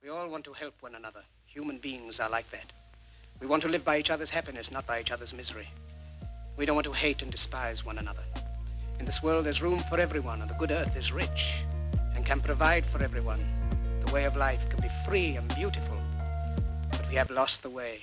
We all want to help one another. Human beings are like that. We want to live by each other's happiness, not by each other's misery. We don't want to hate and despise one another. In this world, there's room for everyone, and the good earth is rich and can provide for everyone. The way of life can be free and beautiful, but we have lost the way.